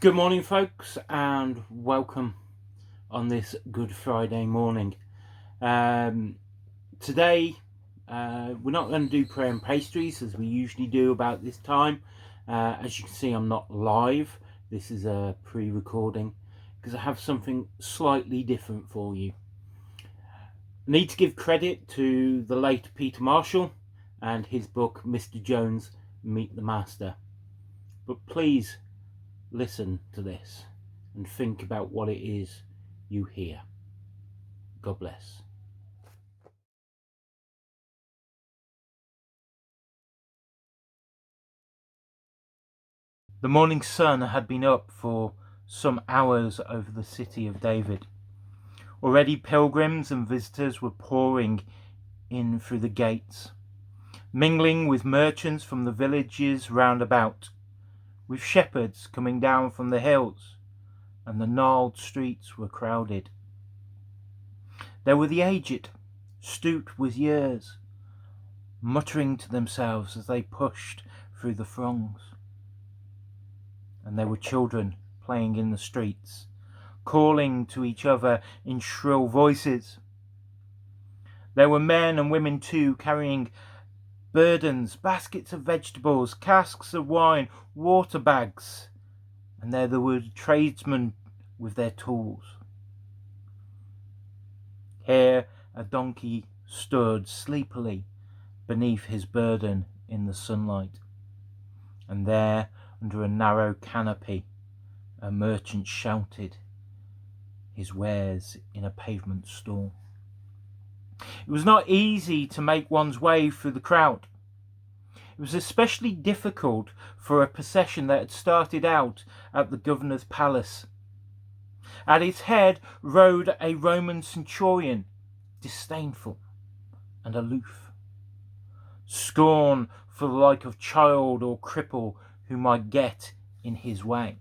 Good morning, folks, and welcome on this Good Friday morning. Today, we're not going to do prayer and pastries as we usually do about this time. As you can see, I'm not live. This is a pre-recording because I have something slightly different for you. I need to give credit to the late Peter Marshall and his book, Mr. Jones, Meet the Master. But please listen to this and think about what it is you hear. God bless. The morning sun had been up for some hours over the city of David. Already pilgrims and visitors were pouring in through the gates, mingling with merchants from the villages round about, with shepherds coming down from the hills, and the gnarled streets were crowded. There were the aged, stooped with years, muttering to themselves as they pushed through the throngs. And there were children playing in the streets, calling to each other in shrill voices. There were men and women too, carrying burdens, baskets of vegetables, casks of wine, water bags, and there were tradesmen with their tools. Here a donkey stood sleepily beneath his burden in the sunlight, and there, under a narrow canopy, a merchant shouted his wares in a pavement stall. It was not easy to make one's way through the crowd. It was especially difficult for a procession that had started out at the governor's palace. At its head rode a Roman centurion, disdainful and aloof. Scorn for the like of child or cripple who might get in his way.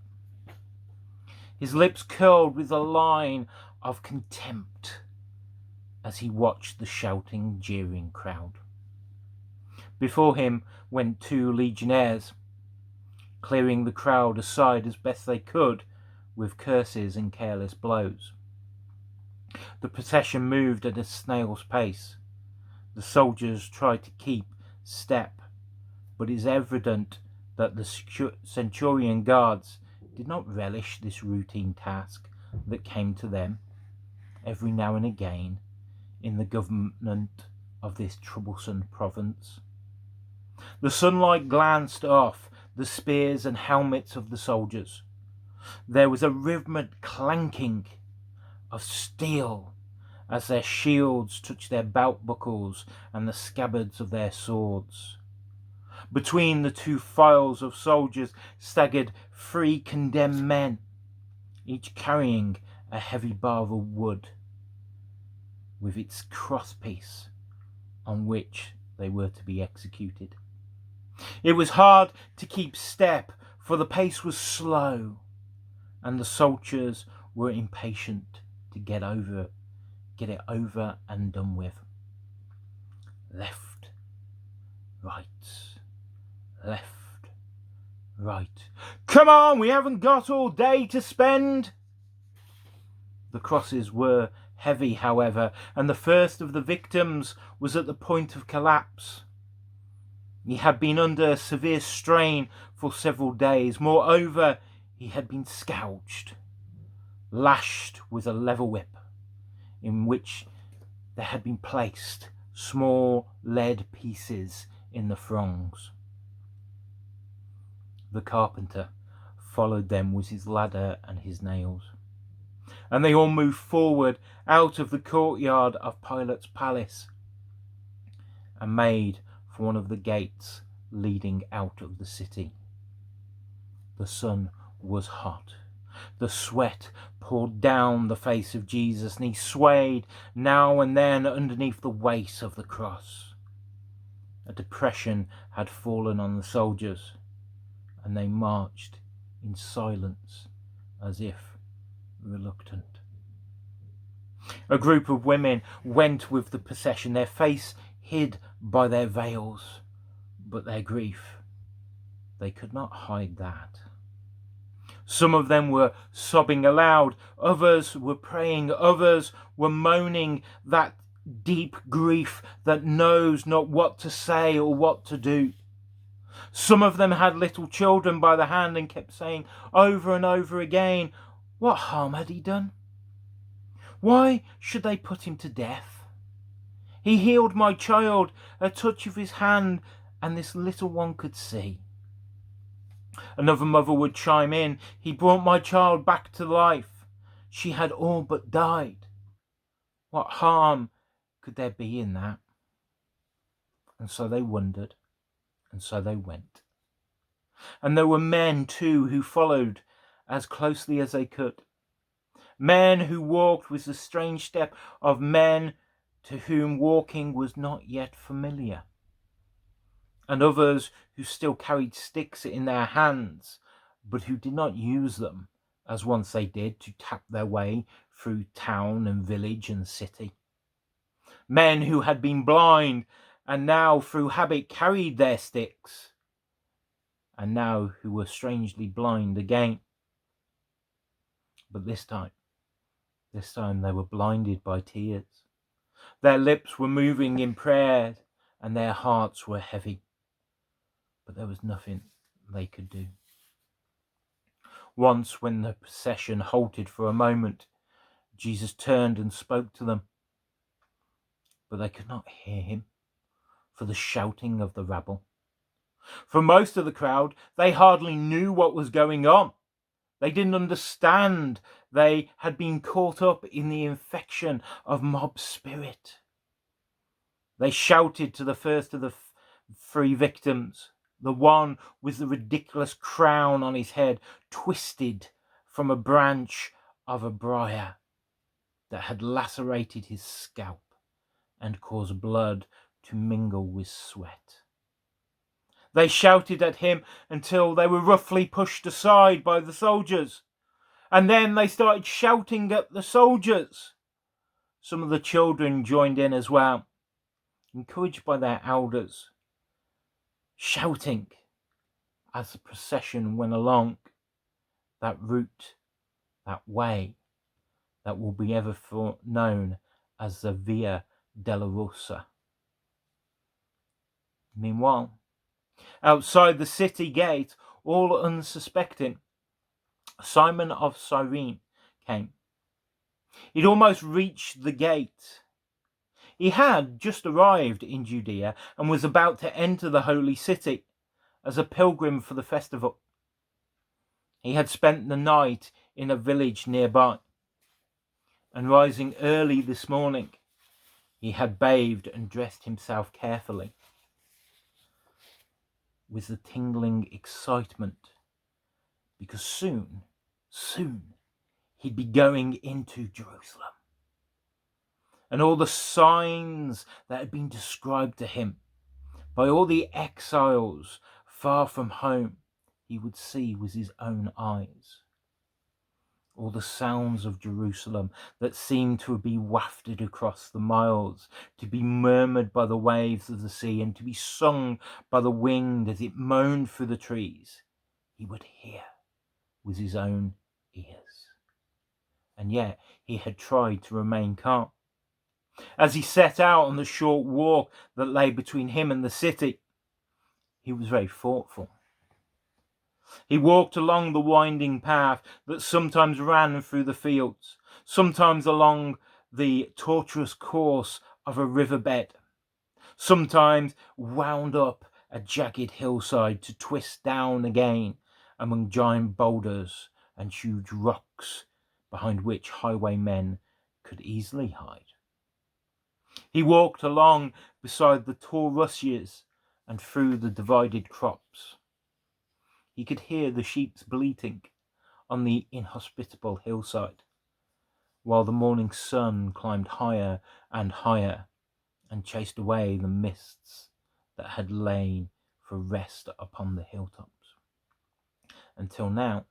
His lips curled with a line of contempt as he watched the shouting, jeering crowd. Before him went two legionnaires, clearing the crowd aside as best they could with curses and careless blows. The procession moved at a snail's pace. The soldiers tried to keep step, but it is evident that the centurion guards did not relish this routine task that came to them every now and again in the government of this troublesome province. The sunlight glanced off the spears and helmets of the soldiers. There was a rhythmic clanking of steel as their shields touched their belt buckles and the scabbards of their swords. Between the two files of soldiers staggered three condemned men, each carrying a heavy bar of wood with its crosspiece on which they were to be executed. It was hard to keep step, for the pace was slow, and the soldiers were impatient to get it over and done with. Left, right, left, right. Come on, we haven't got all day to spend. The crosses were heavy, however, and the first of the victims was at the point of collapse. He had been under severe strain for several days. Moreover, he had been scourged, lashed with a leather whip, in which there had been placed small lead pieces in the thongs. The carpenter followed them with his ladder and his nails, and they all moved forward out of the courtyard of Pilate's palace and made for one of the gates leading out of the city. The sun was hot. The sweat poured down the face of Jesus, and he swayed now and then underneath the weight of the cross. A depression had fallen on the soldiers, and they marched in silence as if reluctant. A group of women went with the procession, their face hid by their veils, but their grief, they could not hide that. Some of them were sobbing aloud, others were praying, others were moaning that deep grief that knows not what to say or what to do. Some of them had little children by the hand and kept saying over and over again, what harm had he done? Why should they put him to death? He healed my child, a touch of his hand, and this little one could see. Another mother would chime in, he brought my child back to life. She had all but died. What harm could there be in that? And so they wondered, and so they went. And there were men too who followed as closely as they could. Men who walked with the strange step of men to whom walking was not yet familiar. And others who still carried sticks in their hands, but who did not use them, as once they did, to tap their way through town and village and city. Men who had been blind, and now through habit carried their sticks, and now who were strangely blind again. But this time they were blinded by tears. Their lips were moving in prayer, and their hearts were heavy. But there was nothing they could do. Once, when the procession halted for a moment, Jesus turned and spoke to them. But they could not hear him for the shouting of the rabble. For most of the crowd, they hardly knew what was going on. They didn't understand. They had been caught up in the infection of mob spirit. They shouted to the first of the three victims, the one with the ridiculous crown on his head, twisted from a branch of a briar that had lacerated his scalp and caused blood to mingle with sweat. They shouted at him until they were roughly pushed aside by the soldiers. And then they started shouting at the soldiers. Some of the children joined in as well, encouraged by their elders, shouting as the procession went along that route, that way that will be ever known as the Via Dolorosa. Meanwhile, outside the city gate, all unsuspecting, Simon of Cyrene came. He'd almost reached the gate. He had just arrived in Judea and was about to enter the holy city as a pilgrim for the festival. He had spent the night in a village nearby, and rising early this morning, he had bathed and dressed himself carefully with the tingling excitement, because soon, he'd be going into Jerusalem. And all the signs that had been described to him by all the exiles far from home, he would see with his own eyes. All the sounds of Jerusalem that seemed to be wafted across the miles, to be murmured by the waves of the sea, and to be sung by the wind as it moaned through the trees, he would hear with his own ears. And yet he had tried to remain calm. As he set out on the short walk that lay between him and the city, he was very thoughtful. He walked along the winding path that sometimes ran through the fields, sometimes along the tortuous course of a riverbed, sometimes wound up a jagged hillside to twist down again among giant boulders and huge rocks behind which highwaymen could easily hide. He walked along beside the tall rushes and through the divided crops. He could hear the sheep's bleating on the inhospitable hillside, while the morning sun climbed higher and higher and chased away the mists that had lain for rest upon the hilltops. Until now,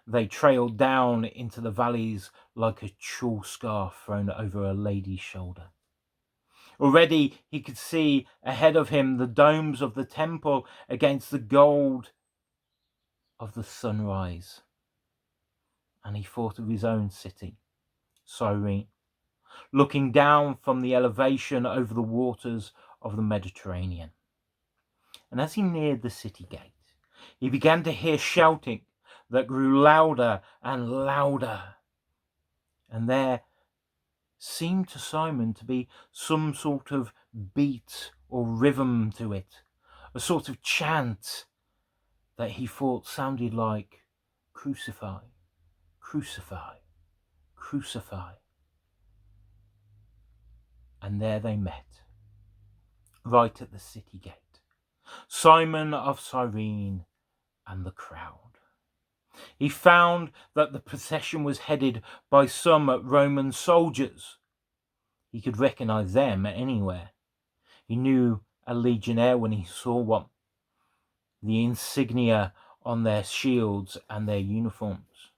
they trailed down into the valleys like a tulle scarf thrown over a lady's shoulder. Already he could see ahead of him the domes of the temple against the gold of the sunrise. and he thought of his own city, Cyrene, looking down from the elevation over the waters of the Mediterranean. And as he neared the city gate, he began to hear shouting that grew louder and louder. And there seemed to Simon to be some sort of beat or rhythm to it, a sort of chant that he thought sounded like crucify, crucify, crucify. And there they met, right at the city gate, Simon of Cyrene and the crowd. He found that the procession was headed by some Roman soldiers. He could recognize them anywhere. He knew a legionnaire when he saw one. The insignia on their shields and their uniforms.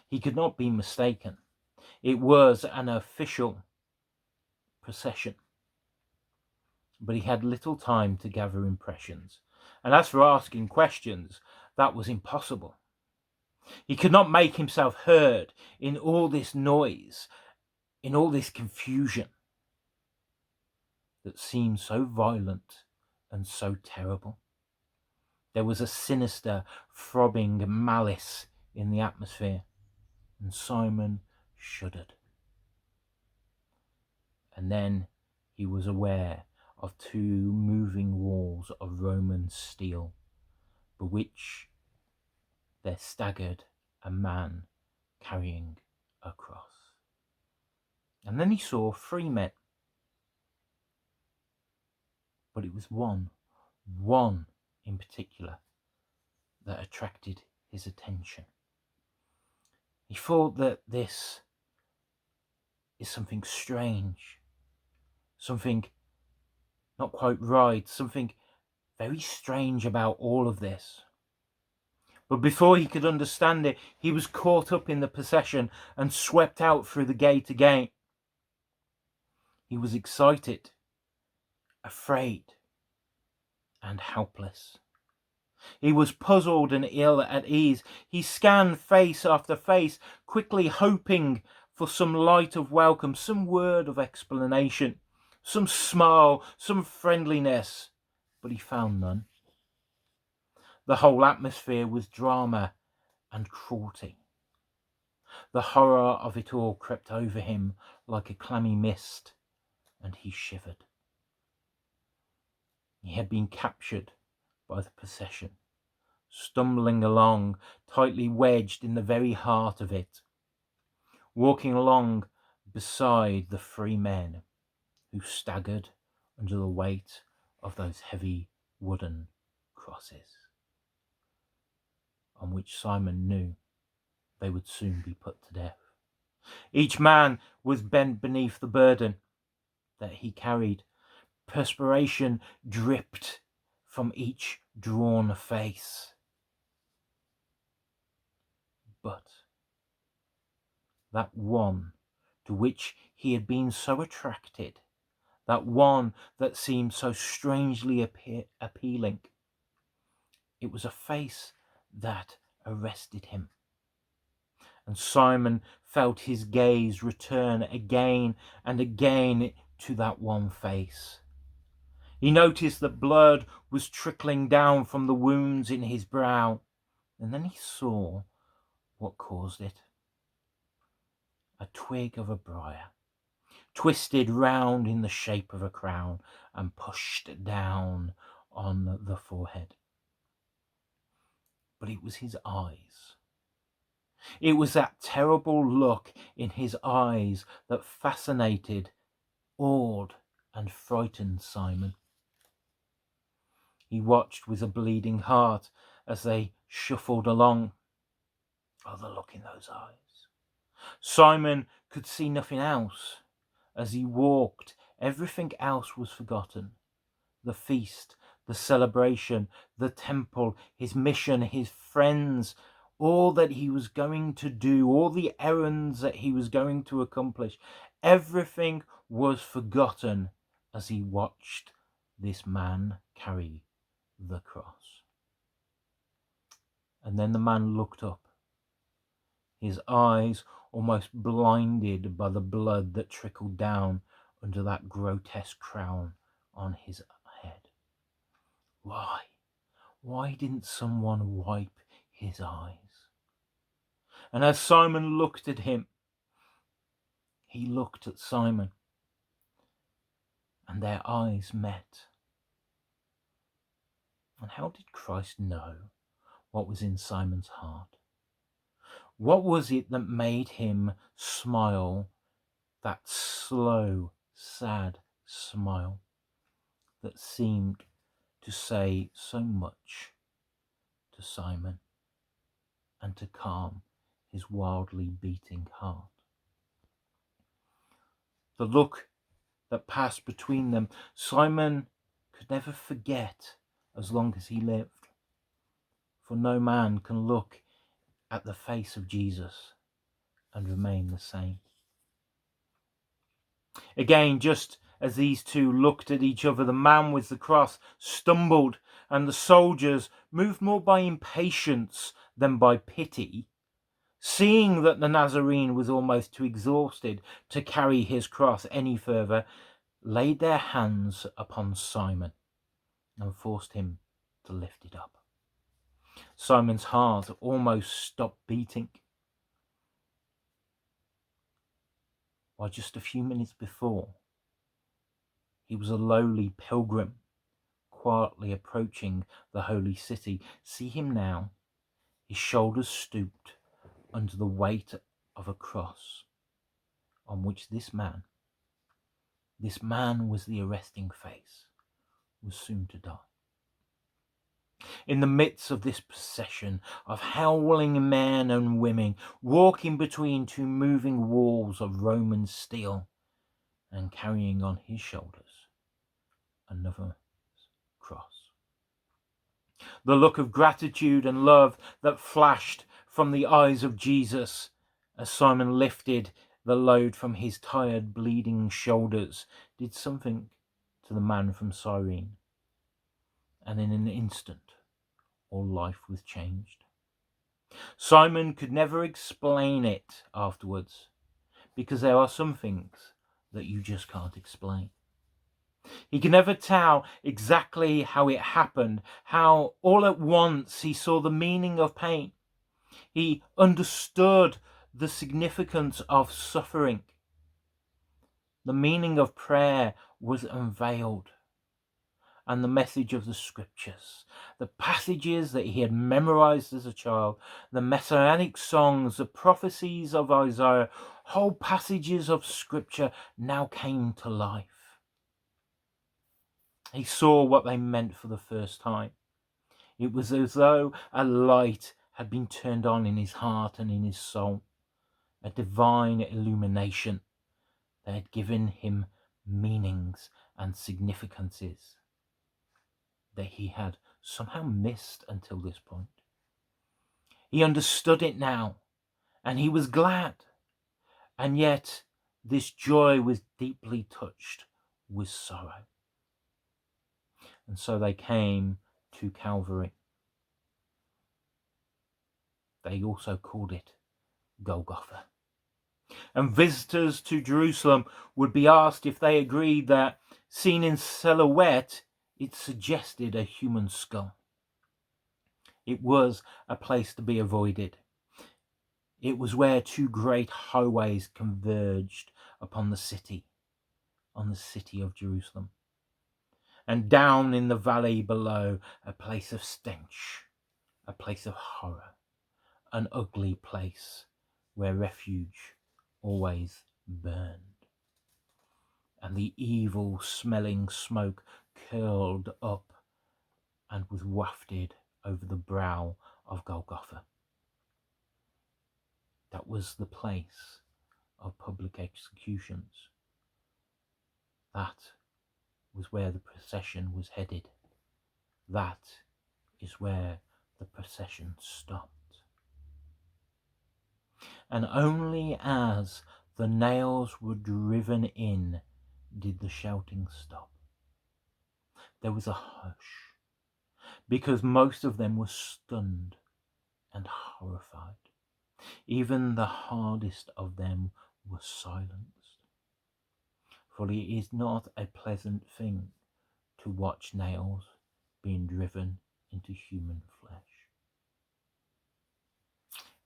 He could not be mistaken. It was an official procession. But he had little time to gather impressions. And as for asking questions, that was impossible. He could not make himself heard in all this noise, in all this confusion that seemed so violent and so terrible. There was a sinister, throbbing malice in the atmosphere, and Simon shuddered. And then he was aware of two moving walls of Roman steel, by which there staggered a man carrying a cross. And then he saw 3 men. But it was one in particular that attracted his attention. He thought that this is something strange, something not quite right, something very strange about all of this. But before he could understand it, he was caught up in the procession and swept out through the gate again. He was excited, afraid, and helpless. He was puzzled and ill at ease. He scanned face after face, quickly hoping for some light of welcome, some word of explanation, some smile, some friendliness, but he found none. The whole atmosphere was drama and cruelty. The horror of it all crept over him like a clammy mist, and he shivered. He had been captured by the procession, stumbling along, tightly wedged in the very heart of it, walking along beside the 3 men who staggered under the weight of those heavy wooden crosses, on which Simon knew they would soon be put to death. Each man was bent beneath the burden that he carried. Perspiration dripped from each drawn face. But that one to which he had been so attracted, that one that seemed so strangely appealing, it was a face that arrested him. And Simon felt his gaze return again and again to that one face. He noticed that blood was trickling down from the wounds in his brow, and then he saw what caused it. A twig of a briar, twisted round in the shape of a crown and pushed down on the forehead. But it was his eyes. It was that terrible look in his eyes that fascinated, awed, and frightened Simon. He watched with a bleeding heart as they shuffled along. Oh, the look in those eyes. Simon could see nothing else. As he walked, everything else was forgotten. The feast, the celebration, the temple, his mission, his friends, all that he was going to do, all the errands that he was going to accomplish, everything was forgotten as he watched this man carry the cross. And then the man looked up. his eyes almost blinded by the blood that trickled down under that grotesque crown on his head. Why? Why didn't someone wipe his eyes? And as Simon looked at him, he looked at Simon, and their eyes met. And how did Christ know what was in Simon's heart? What was it that made him smile, that slow, sad smile that seemed to say so much to Simon and to calm his wildly beating heart? The look that passed between them, Simon could never forget as long as he lived. For no man can look at the face of Jesus and remain the same. Again, just as these two looked at each other, the man with the cross stumbled, and the soldiers, moved more by impatience than by pity, seeing that the Nazarene was almost too exhausted to carry his cross any further, laid their hands upon Simon and forced him to lift it up. Simon's heart almost stopped beating. While just a few minutes before, he was a lowly pilgrim, quietly approaching the holy city. See him now, his shoulders stooped under the weight of a cross on which this man was the arresting face, was soon to die. In the midst of this procession of howling men and women, walking between two moving walls of Roman steel and carrying on his shoulders another cross. The look of gratitude and love that flashed from the eyes of Jesus as Simon lifted the load from his tired, bleeding shoulders did something to the man from Cyrene, and in an instant all life was changed. Simon could never explain it afterwards, because there are some things that you just can't explain. He could never tell exactly how it happened, how all at once he saw the meaning of pain. He understood the significance of suffering. The meaning of prayer was unveiled, and the message of the scriptures, the passages that he had memorized as a child, the messianic songs, the prophecies of Isaiah, whole passages of scripture now came to life. He saw what they meant for the first time. It was as though a light had been turned on in his heart and in his soul, a divine illumination that had given him meanings and significances that he had somehow missed until this point. He understood it now, and he was glad. And yet this joy was deeply touched with sorrow. And so they came to Calvary. They also called it Golgotha. And visitors to Jerusalem would be asked if they agreed that, seen in silhouette, it suggested a human skull. It was a place to be avoided. It was where two great highways converged upon the city, on the city of Jerusalem. And down in the valley below, a place of stench, a place of horror, an ugly place where refuge always burned. And the evil smelling smoke curled up and was wafted over the brow of Golgotha. That was the place of public executions. That was where the procession was headed. That is where the procession stopped. And only as the nails were driven in did the shouting stop. There was a hush, because most of them were stunned and horrified. Even the hardest of them were silenced. For it is not a pleasant thing to watch nails being driven into human flesh.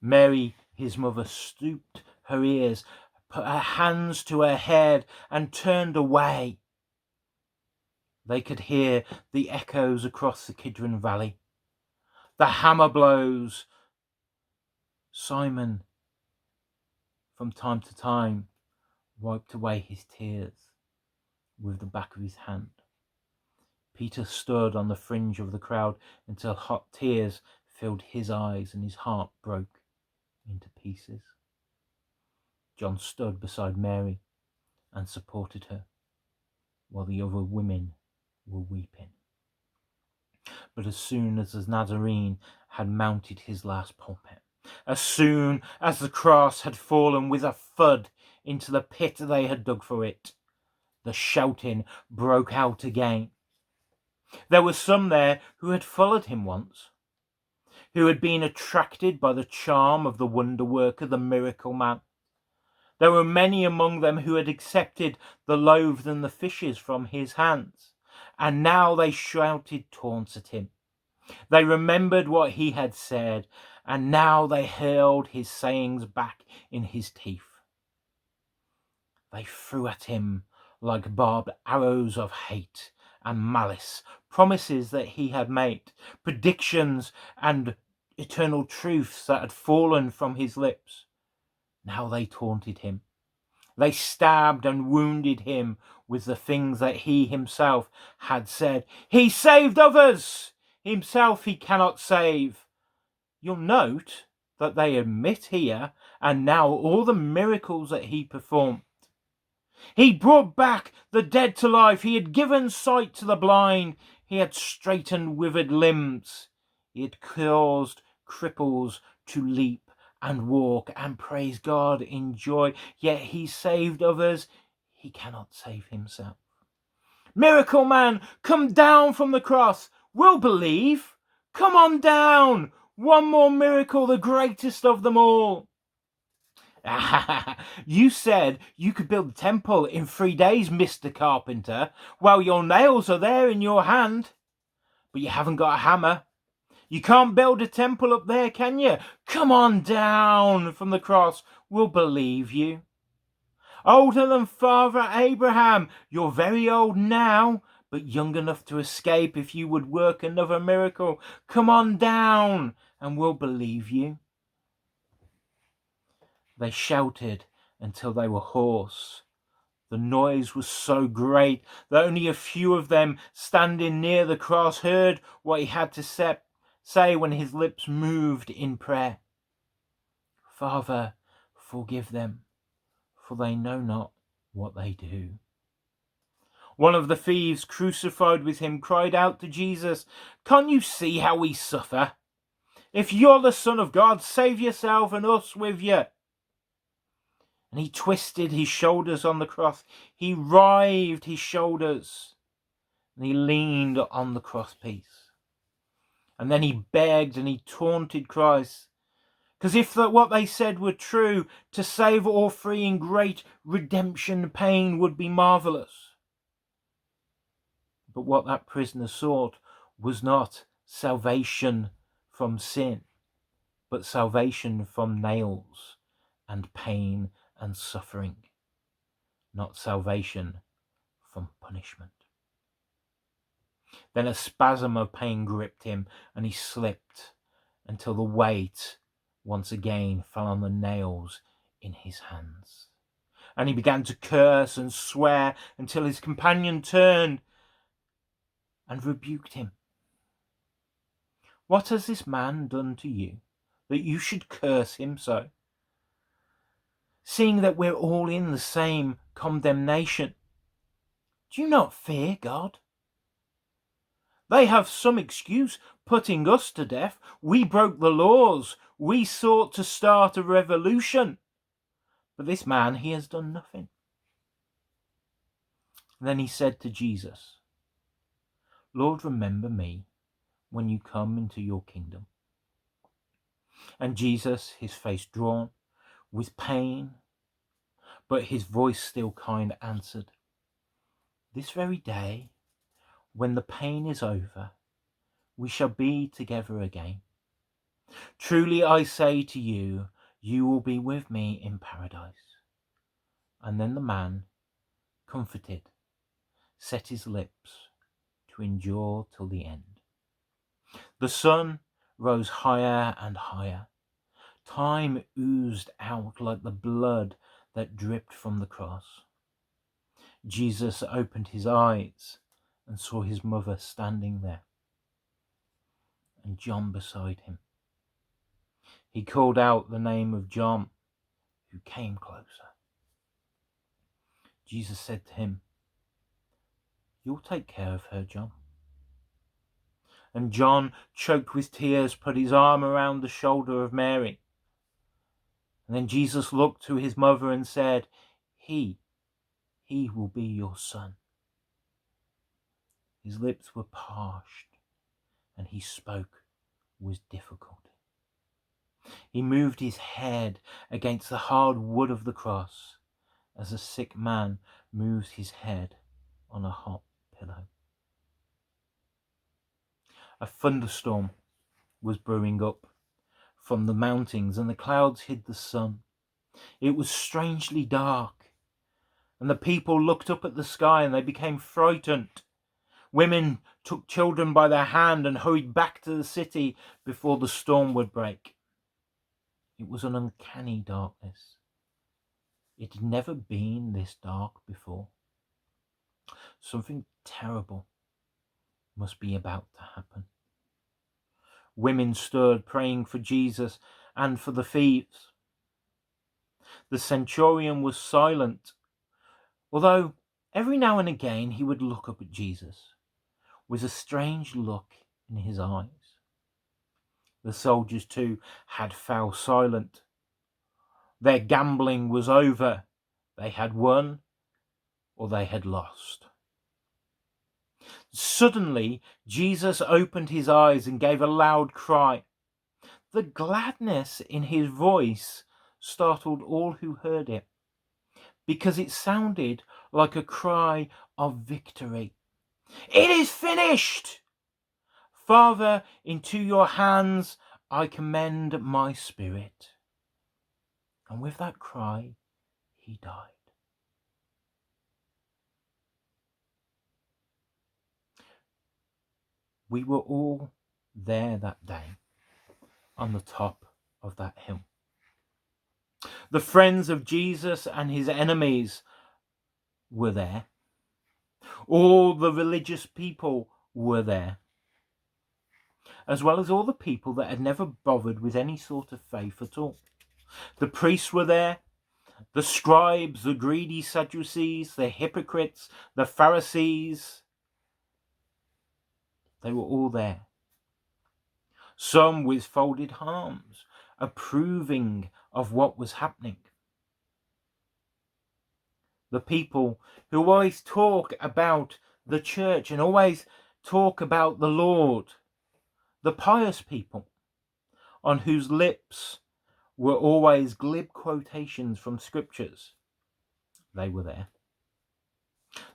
Mary, his mother, stooped her ears, put her hands to her head, and turned away. They could hear the echoes across the Kidron Valley, the hammer blows. Simon, from time to time, wiped away his tears with the back of his hand. Peter stood on the fringe of the crowd until hot tears filled his eyes and his heart broke into pieces. John stood beside Mary and supported her, while the other women were weeping. But as soon as the Nazarene had mounted his last pulpit, as soon as the cross had fallen with a thud into the pit they had dug for it, the shouting broke out again. There were some there who had followed him once, who had been attracted by the charm of the wonder worker, the miracle man. There were many among them who had accepted the loaves and the fishes from his hands, and now they shouted taunts at him. They remembered what he had said, and now they hurled his sayings back in his teeth. They threw at him like barbed arrows of hate and malice, promises that he had made, predictions and eternal truths that had fallen from his lips. Now they taunted him. They stabbed and wounded him with the things that he himself had said. He saved others, himself he cannot save. You'll note that they admit here and now all the miracles that he performed. He brought back the dead to life. He had given sight to the blind. He had straightened withered limbs. He had caused cripples to leap and walk and praise God in joy. Yet he saved others. He cannot save himself. Miracle man, come down from the cross. We'll believe. Come on down. One more miracle, the greatest of them all. You said you could build a temple in 3 days, Mr. Carpenter. Well, your nails are there in your hand, but you haven't got a hammer. You can't build a temple up there, can you? Come on down from the cross. We'll believe you. Older than Father Abraham. You're very old now, but young enough to escape if you would work another miracle. Come on down and we'll believe you. They shouted until they were hoarse. The noise was so great that only a few of them standing near the cross heard what he had to say when his lips moved in prayer. Father, forgive them, for they know not what they do. One of the thieves crucified with him cried out to Jesus, "Can't you see how we suffer? If you're the Son of God, save yourself and us with you." And he twisted his shoulders on the cross. He writhed his shoulders. And he leaned on the crosspiece. And then he begged and he taunted Christ. Because if what they said were true, to save all three in great redemption pain would be marvelous. But what that prisoner sought was not salvation from sin, but salvation from nails and pain and suffering, not salvation from punishment. Then a spasm of pain gripped him and he slipped until the weight once again fell on the nails in his hands. And he began to curse and swear until his companion turned and rebuked him. "What has this man done to you that you should curse him so? Seeing that we're all in the same condemnation, do you not fear God? They have some excuse putting us to death. We broke the laws. We sought to start a revolution. But this man, he has done nothing." Then he said to Jesus, "Lord, remember me when you come into your kingdom." And Jesus, his face drawn with pain, but his voice still kind, answered, "This very day, when the pain is over, we shall be together again. Truly I say to you, you will be with me in paradise." And then the man, comforted, set his lips to endure till the end. The sun rose higher and higher. Time oozed out like the blood that dripped from the cross. Jesus opened his eyes and saw his mother standing there, and John beside him. He called out the name of John, who came closer. Jesus said to him, "You'll take care of her, John." And John, choked with tears, put his arm around the shoulder of Mary. And then Jesus looked to his mother and said, He will be your son." His lips were parched, and he spoke with difficulty. He moved his head against the hard wood of the cross, as a sick man moves his head on a hot pillow. A thunderstorm was brewing up from the mountains, and the clouds hid the sun. It was strangely dark, and the people looked up at the sky and they became frightened. Women took children by their hand and hurried back to the city before the storm would break. It was an uncanny darkness. It had never been this dark before. Something terrible must be about to happen. Women stood praying for Jesus and for the thieves. The centurion was silent, although every now and again he would look up at Jesus with a strange look in his eyes. The soldiers too had fell silent. Their gambling was over. They had won or they had lost. Suddenly, Jesus opened his eyes and gave a loud cry. The gladness in his voice startled all who heard it, because it sounded like a cry of victory. "It is finished! Father, into your hands I commend my spirit." And with that cry, he died. We were all there that day on the top of that hill. The friends of Jesus and his enemies were there. All the religious people were there, as well as all the people that had never bothered with any sort of faith at all. The priests were there, the scribes, the greedy Sadducees, the hypocrites, the Pharisees. They were all there. Some with folded arms, approving of what was happening. The people who always talk about the church and always talk about the Lord. The pious people on whose lips were always glib quotations from scriptures. They were there.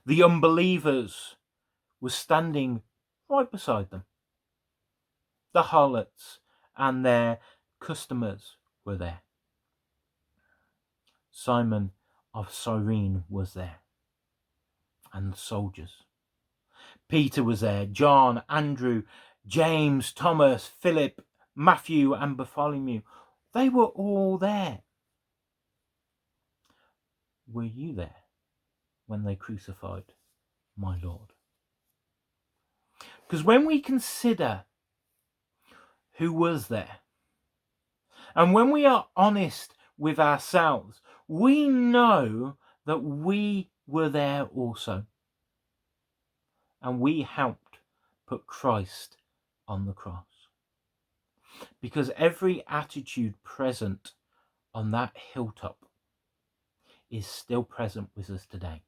The unbelievers were standing right beside them. The harlots and their customers were there. Simon of Cyrene was there, and the soldiers. Peter was there, John, Andrew, James, Thomas, Philip, Matthew, and Bartholomew. They were all there. Were you there when they crucified my Lord? Because when we consider who was there, and when we are honest with ourselves, we know that we were there also. And we helped put Christ on the cross. Because every attitude present on that hilltop is still present with us today.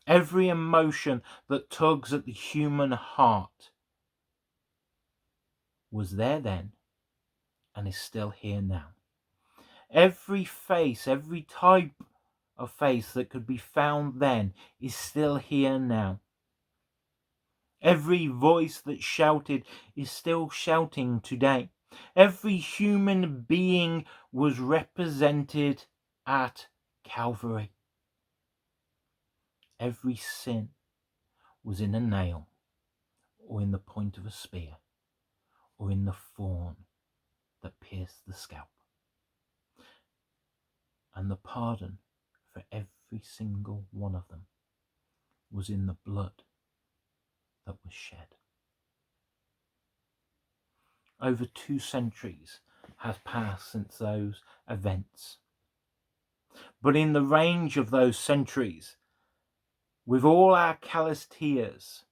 Every emotion that tugs at the human heart was there then and is still here now. Every face, every type of face that could be found then is still here now. Every voice that shouted is still shouting today. Every human being was represented at Calvary. Every sin was in a nail, or in the point of a spear, or in the thorn that pierced the scalp. And the pardon for every single one of them was in the blood that was shed. Over 2 centuries have passed since those events. But in the range of those centuries, with all our callous tears,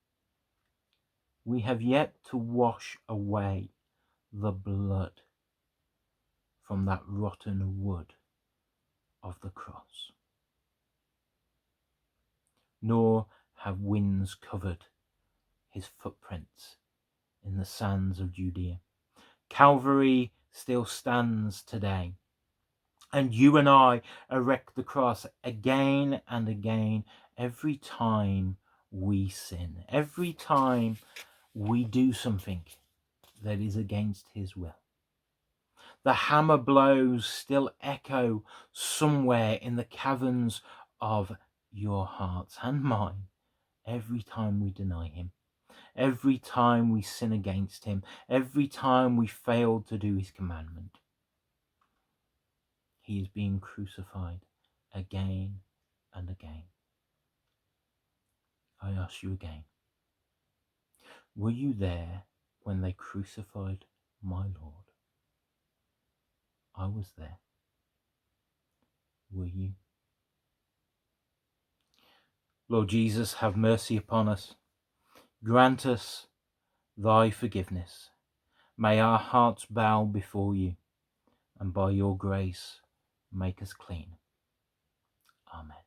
we have yet to wash away the blood from that rotten wood of the cross. Nor have winds covered his footprints in the sands of Judea. Calvary still stands today, and you and I erect the cross again and again every time we sin, every time we do something that is against his will. The hammer blows still echo somewhere in the caverns of your hearts and mine every time we deny him, every time we sin against him, every time we fail to do his commandment. He is being crucified again and again. I ask you again, were you there when they crucified my Lord? I was there. Were you? Lord Jesus, have mercy upon us. Grant us thy forgiveness. May our hearts bow before you, and by your grace make us clean. Amen.